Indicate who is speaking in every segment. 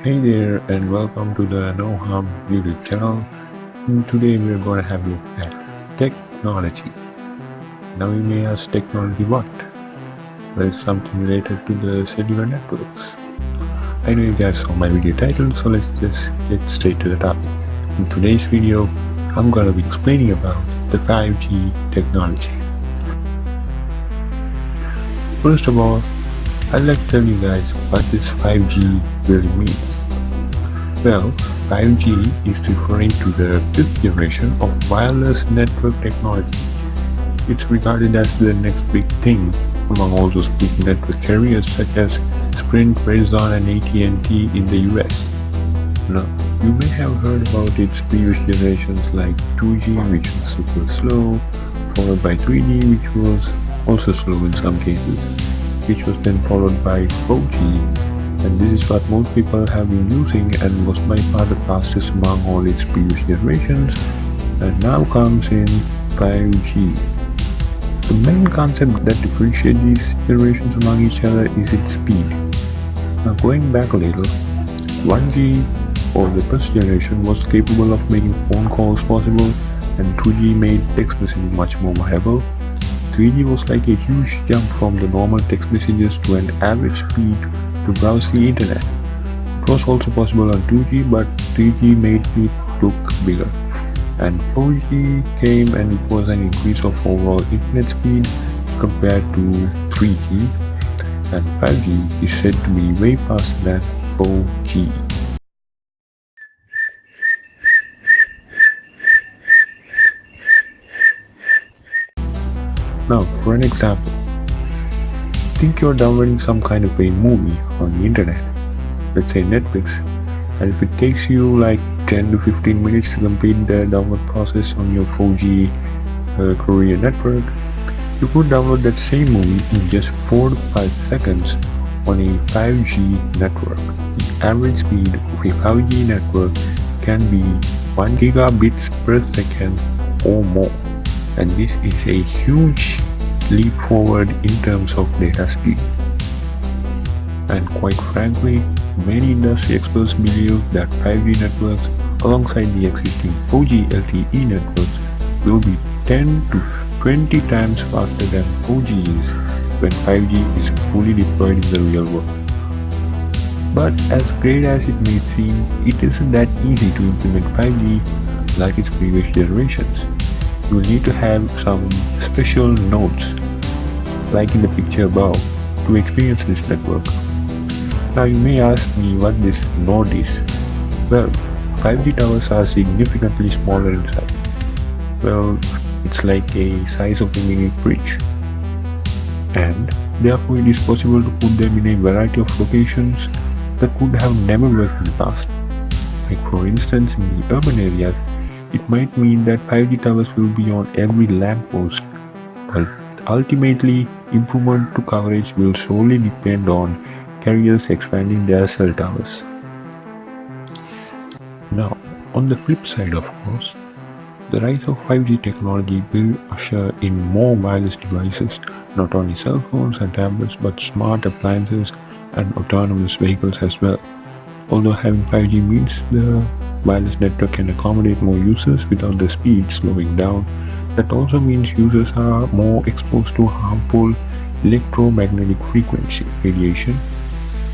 Speaker 1: Hey there and welcome to the No Harm YouTube channel. And today we are going to have a look at technology. Now you may ask, technology what? Well, it's something related to the cellular networks. I know you guys saw my video title, so let's just get straight to the topic. In today's video, I'm going to be explaining about the 5G technology. First of all, I'd like to tell you guys what this 5G really means. Well, 5G is referring to the fifth generation of wireless network technology. It's regarded as the next big thing among all those big network carriers such as Sprint, Verizon and AT&T in the US. Now, you may have heard about its previous generations like 2G, which was super slow, followed by 3G, which was also slow in some cases, which was then followed by 4G. And this is what most people have been using and was by far the fastest among all its previous generations, and now comes in 5G. The main concept that differentiates these generations among each other is its speed. Now going back a little, 1G or the first generation was capable of making phone calls possible, and 2G made text messaging much more viable. 3G was like a huge jump from the normal text messages to an average speed to browse the internet. It was also possible on 2G, but 3G made it look bigger. And 4G came and it was an increase of overall internet speed compared to 3G, and 5G is said to be way faster than 4G. Now for an example, think you're downloading some kind of a movie on the internet, let's say Netflix, and if it takes you like 10 to 15 minutes to complete the download process on your 4G Korean network, you could download that same movie in just 4 to 5 seconds on a 5G network. The average speed of a 5G network can be 1 gigabits per second or more, and this is a huge leap forward in terms of data speed. And quite frankly, many industry experts believe that 5G networks alongside the existing 4G LTE networks will be 10 to 20 times faster than 4G is when 5G is fully deployed in the real world. But as great as it may seem, it isn't that easy to implement 5G like its previous generations. You will need to have some special nodes, like in the picture above, to experience this network. Now you may ask me what this node is. Well, 5G towers are significantly smaller in size. Well, it's like a size of a mini fridge. And therefore it is possible to put them in a variety of locations that could have never worked in the past. Like for instance, in the urban areas, it might mean that 5G towers will be on every lamppost, but ultimately improvement to coverage will solely depend on carriers expanding their cell towers. Now, on the flip side of course, the rise of 5G technology will usher in more wireless devices, not only cell phones and tablets but smart appliances and autonomous vehicles as well. Although having 5G means the wireless network can accommodate more users without the speed slowing down, that also means users are more exposed to harmful electromagnetic frequency radiation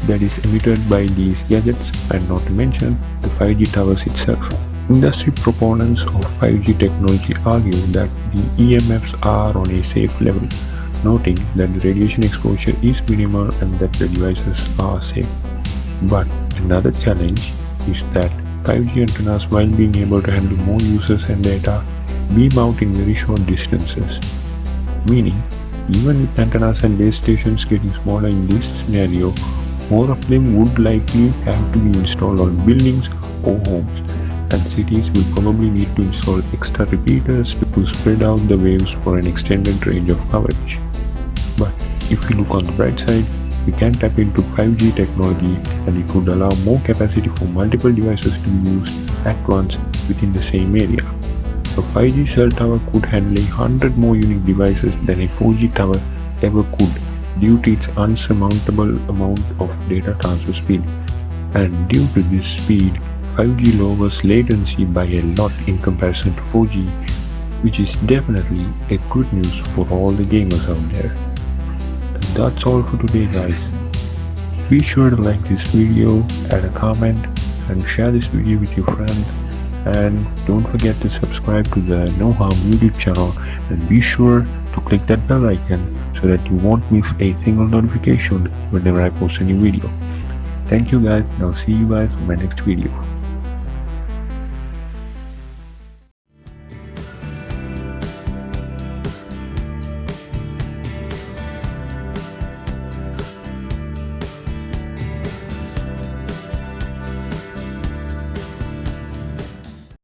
Speaker 1: that is emitted by these gadgets, and not to mention the 5G towers itself. Industry proponents of 5G technology argue that the EMFs are on a safe level, noting that the radiation exposure is minimal and that the devices are safe. But another challenge is that 5G antennas, while being able to handle more users and data, beam out in very short distances. Meaning, even with antennas and base stations getting smaller in this scenario, more of them would likely have to be installed on buildings or homes, and cities will probably need to install extra repeaters to spread out the waves for an extended range of coverage. But if we look on the bright side, we can tap into 5G technology and it would allow more capacity for multiple devices to be used at once within the same area. A 5G cell tower could handle 100 more unique devices than a 4G tower ever could due to its unsurmountable amount of data transfer speed. And due to this speed, 5G lowers latency by a lot in comparison to 4G, which is definitely a good news for all the gamers out there. And that's all for today, guys. Be sure to like this video, add a comment, and share this video with your friends. And don't forget to subscribe to the No Harm YouTube channel, and be sure to click that bell icon so that you won't miss a single notification whenever I post a new video. Thank you guys, and I'll see you guys in my next video.